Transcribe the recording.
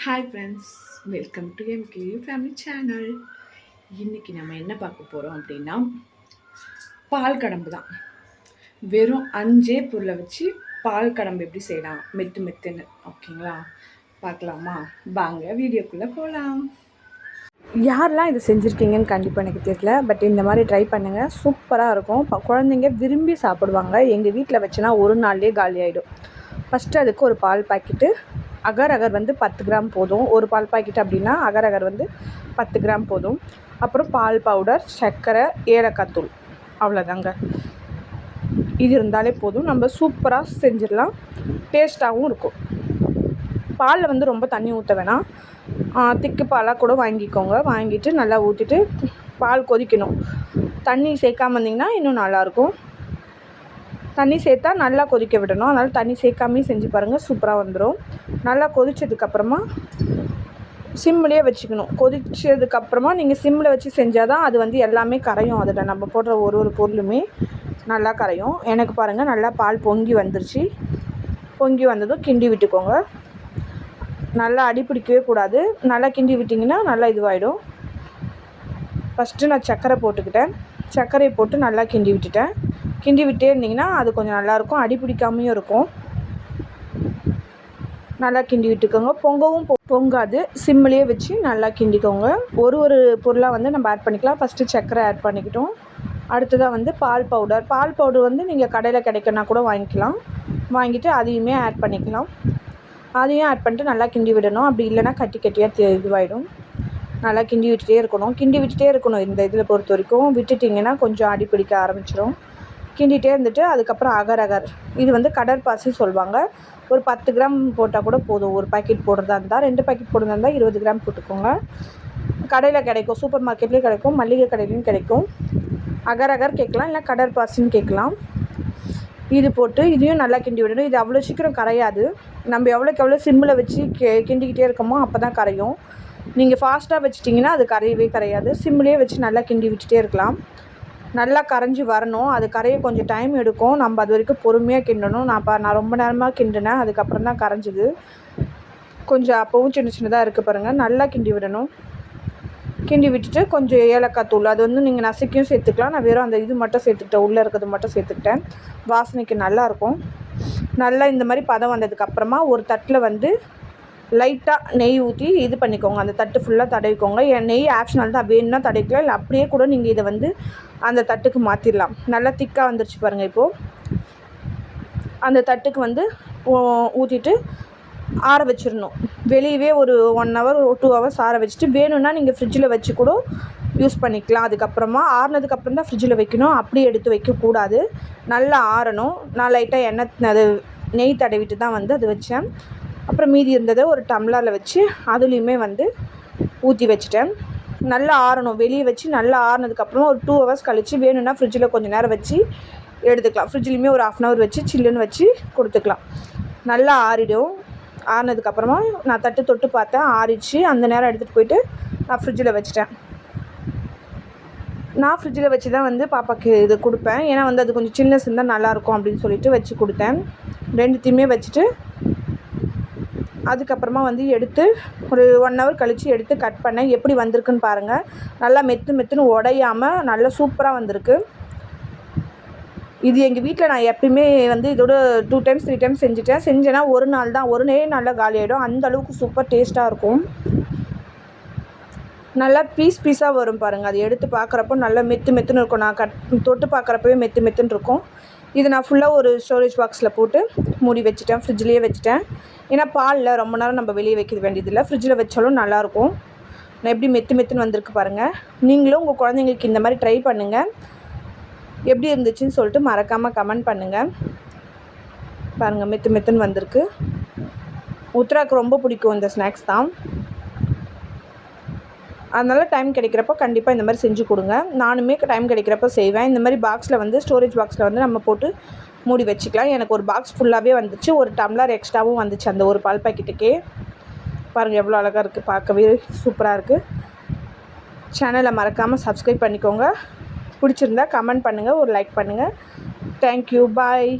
Hi friends, welcome to MKU family channel. இன்றைக்கி நம்ம என்ன பார்க்க போகிறோம் அப்படின்னா, பால் கடம்பு தான். வெறும் 5 பொருளை வச்சு பால் கடம்பு எப்படி செய்யலாம் மெத்து மெத்துன்னு. ஓகேங்களா, பார்க்கலாமா? வாங்க வீடியோக்குள்ளே போகலாம். யாரெல்லாம் இது செஞ்சுருக்கீங்கன்னு கண்டிப்பாக எனக்கு தெரியல, பட் இந்த மாதிரி ட்ரை பண்ணுங்கள், சூப்பராக இருக்கும். குழந்தைங்க விரும்பி சாப்பிடுவாங்க. எங்கள் வீட்டில் வச்சுனா ஒரு நாள்லேயே காலி ஆகிடும். ஃபஸ்ட்டு அதுக்கு ஒரு பால் பாக்கெட்டு, அகர் அகர் வந்து 10 கிராம் போதும். ஒரு பால் பாக்கெட் அப்படின்னா அகர் அகர் வந்து 10 கிராம் போதும். அப்புறம் பால் பவுடர், சர்க்கரை, ஏலக்காய் தூள், அவ்வளோதாங்க. இது இருந்தாலே போதும், நம்ம சூப்பராக செஞ்சிடலாம். டேஸ்ட்டாகவும் இருக்கும். பாலில் வந்து ரொம்ப தண்ணி ஊற்ற வேணாம், திக்கு பாலாக கூட வாங்கிக்கோங்க. வாங்கிட்டு நல்லா ஊற்றிட்டு பால் கொதிக்கணும். தண்ணி சேர்க்காம வந்திங்கன்னா இன்னும் நல்லாயிருக்கும். தண்ணி சேர்த்தா நல்லா கொதிக்க விடணும். அதனால் தண்ணி சேர்க்காமே செஞ்சு பாருங்கள், சூப்பராக வந்துடும். நல்லா கொதித்ததுக்கப்புறமா சிம்மிலே வச்சுக்கணும். கொதித்ததுக்கப்புறமா நீங்கள் சிம்மில் வச்சு செஞ்சால் தான் அது வந்து எல்லாமே கரையும். அதில் நம்ம போடுற ஒரு பொருளுமே நல்லா கரையும். எனக்கு பாருங்கள், நல்லா பால் பொங்கி வந்துருச்சு. பொங்கி வந்ததும் கிண்டி விட்டுக்கோங்க. நல்லா அடி பிடிக்கவே கூடாது. நல்லா கிண்டி விட்டிங்கன்னா நல்லா இதுவாகிடும். ஃபஸ்ட்டு நான் சர்க்கரை போட்டுக்கிட்டேன். சர்க்கரையை போட்டு நல்லா கிண்டி விட்டுட்டேன். கிண்டி விட்டே இருந்திங்கன்னா அது கொஞ்சம் நல்லாயிருக்கும், அடி பிடிக்காமையும் இருக்கும். நல்லா கிண்டி விட்டுக்கோங்க. பொங்கவும் பொங்காது. சிம்மிலே வச்சு நல்லா கிண்டிக்கோங்க. ஒரு பொருளாக வந்து நம்ம ஆட் பண்ணிக்கலாம். ஃபஸ்ட்டு சர்க்கரை ஆட் பண்ணிக்கிட்டோம். அடுத்ததாக வந்து பால் பவுடர் வந்து நீங்கள் கடையில் கிடைக்கனா கூட வாங்கிக்கலாம். வாங்கிட்டு அதையுமே ஆட் பண்ணிக்கலாம். அதையும் ஆட் பண்ணிட்டு நல்லா கிண்டி விடணும். அப்படி இல்லைன்னா கட்டி கட்டியாக இதுவாகிடும். நல்லா கிண்டி விட்டுட்டே இருக்கணும். இந்த இதில் பொறுத்த வரைக்கும் விட்டுட்டிங்கன்னா கொஞ்சம் அடி பிடிக்க ஆரம்பிச்சிடும். கிண்டிகிட்டே இருந்துட்டு அதுக்கப்புறம் அகர் அகர், இது வந்து கடற்பாசி சொல்லுவாங்க. ஒரு 10 கிராம் போட்டால் கூட போதும். ஒரு பாக்கெட் போடுறதா இருந்தால், 2 பாக்கெட் போடுறதா இருந்தால் 20 கிராம் போட்டுக்கோங்க. கடையில் கிடைக்கும், சூப்பர் மார்க்கெட்லேயும் கிடைக்கும், மளிகை கடையிலையும் கிடைக்கும். அகர் அகர் கேட்கலாம், இல்லை கடற்பாசின்னு கேட்கலாம். இது போட்டு இதையும் நல்லா கிண்டி விடணும். இது அவ்வளோ சீக்கிரம் கரையாது. நம்ம எவ்வளோக்கு எவ்வளோ சிம்மில் வச்சு கிண்டிக்கிட்டே இருக்கோமோ அப்போ தான் கரையும். நீங்கள் ஃபாஸ்ட்டாக வச்சிட்டிங்கன்னா அது கரையவே கரையாது. சிம்மிலே வச்சு நல்லா கிண்டி விட்டுட்டே இருக்கலாம். நல்லா கரைஞ்சி வரணும். அது கரைய கொஞ்சம் டைம் எடுக்கும். நம்ம அது வரைக்கும் பொறுமையாக கிண்டணும். நான் ரொம்ப நேரமாக கிண்டினேன், அதுக்கப்புறம் தான் கரைஞ்சிது. கொஞ்சம் அப்போவும் சின்னதாக இருக்குது பாருங்கள். நல்லா கிண்டி விடணும். கிண்டி விட்டுட்டு கொஞ்சம் ஏலக்காய் தூள், அது வந்து நீங்கள் நசுக்கியும் சேர்த்துக்கலாம். நான் வெறும் அந்த இது மட்டும் சேர்த்துக்கிட்டேன், உள்ளே இருக்கிறது மட்டும் சேர்த்துக்கிட்டேன். வாசனைக்கு நல்லாயிருக்கும். நல்லா இந்த மாதிரி பதம் வந்ததுக்கப்புறமா ஒரு தட்டில் வந்து லைட்டாக நெய் ஊற்றி இது பண்ணிக்கோங்க. அந்த தட்டு ஃபுல்லாக தடவிக்கோங்க. நெய் ஆப்ஷனல் தான், வேணும்னா தடவிக்கலாம், இல்லை அப்படியே கூட நீங்கள் இதை வந்து அந்த தட்டுக்கு மாற்றிடலாம். நல்லா திக்காக வந்துருச்சு பாருங்கள். இப்போது அந்த தட்டுக்கு வந்து ஊற்றிட்டு ஆற வச்சிடணும். வெளியவே ஒரு 1 hour 2 hours ஆற வச்சுட்டு, வேணும்னா நீங்கள் ஃப்ரிட்ஜில் வச்சு கூட யூஸ் பண்ணிக்கலாம். அதுக்கப்புறமா ஆறுனதுக்கப்புறம் தான் ஃப்ரிட்ஜில் வைக்கணும், அப்படியே எடுத்து வைக்கக்கூடாது. நல்லா ஆறணும். நான் லைட்டாக அது நெய் தடவிட்டு தான் வந்து அது வச்சேன். அப்புறம் மீதி இருந்ததை ஒரு டம்ளரில் வச்சு அதுலேயுமே வந்து ஊற்றி வச்சுட்டேன். நல்லா ஆறணும். வெளியே வச்சு நல்லா ஆறுனதுக்கப்புறமா ஒரு 2 hours கழித்து வேணும்னா ஃப்ரிட்ஜில் கொஞ்சம் நேரம் வச்சு எடுத்துக்கலாம். ஃப்ரிட்ஜிலையுமே ஒரு 1/2 hour வச்சு சில்லுன்னு வச்சு கொடுத்துக்கலாம். நல்லா ஆறிடும். ஆறினதுக்கப்புறமா நான் தட்டு தொட்டு பார்த்தேன், ஆறிடுச்சு. அந்த நேரம் எடுத்துகிட்டு போயிட்டு நான் ஃப்ரிட்ஜில் வச்சுட்டேன். நான் ஃப்ரிட்ஜில் வச்சு தான் வந்து பாப்பாவுக்கு இது கொடுப்பேன். ஏன்னா வந்து அது கொஞ்சம் சில்னஸ் இருந்தால் நல்லாயிருக்கும் அப்படின்னு சொல்லிட்டு வச்சு கொடுத்தேன். 2த்தையுமே வச்சுட்டு அதுக்கப்புறமா வந்து எடுத்து ஒரு 1 hour கழித்து எடுத்து கட் பண்ணேன். எப்படி வந்திருக்குன்னு பாருங்கள். நல்லா மெத்துன்னு உடையாமல் நல்லா சூப்பராக வந்திருக்கு. இது எங்கள் வீட்டில் நான் எப்பயுமே வந்து இதோட 2 times 3 times செஞ்சேன்னா ஒரு நாள் தான், ஒரு நாளில் காலியாகிடும். அந்தளவுக்கு சூப்பர் டேஸ்ட்டாக இருக்கும். நல்லா பீஸாக வரும் பாருங்கள். அது எடுத்து பார்க்குறப்போ நல்லா மெத்துன்னு இருக்கும். நான் தொட்டு பார்க்குறப்பவே மெத்துன்னு இருக்கும். இது நான் ஃபுல்லாக ஒரு ஸ்டோரேஜ் பாக்ஸில் போட்டு மூடி வச்சுட்டேன். ஃப்ரிட்ஜ்லேயே வச்சுட்டேன். ஏன்னா பாலில் ரொம்ப நேரம் நம்ம வெளியே வைக்க வேண்டியதில்லை. ஃப்ரிட்ஜில் வச்சாலும் நல்லாயிருக்கும். நான் எப்படி மெத்துன்னு வந்திருக்கு பாருங்கள். நீங்களும் உங்கள் குழந்தைங்களுக்கு இந்த மாதிரி ட்ரை பண்ணுங்கள். எப்படி இருந்துச்சுன்னு சொல்லிட்டு மறக்காமல் கமெண்ட் பண்ணுங்கள். பாருங்கள், மெத்துன்னு வந்திருக்கு. உத்ராக்கு ரொம்ப பிடிக்கும் இந்த ஸ்நாக்ஸ் தான். அதனால் டைம் கிடைக்கிறப்போ கண்டிப்பாக இந்த மாதிரி செஞ்சு கொடுங்க. நானுமே டைம் கிடைக்கிறப்போ செய்வேன். இந்த மாதிரி பாக்ஸில் வந்து ஸ்டோரேஜ் பாக்ஸில் வந்து நம்ம போட்டு மூடி வச்சுக்கலாம். எனக்கு ஒரு பாக்ஸ் ஃபுல்லாகவே வந்துச்சு. ஒரு டம்ளர் எக்ஸ்ட்ராவும் வந்துச்சு அந்த ஒரு பால் பாக்கெட்டுக்கே. பாருங்கள் எவ்வளோ அழகாக இருக்குது, பார்க்கவே சூப்பராக இருக்குது. சேனலை மறக்காமல் சப்ஸ்கிரைப் பண்ணிக்கோங்க. பிடிச்சிருந்தா கமெண்ட் பண்ணுங்கள், ஒரு லைக் பண்ணுங்கள். தேங்க்யூ, பாய்.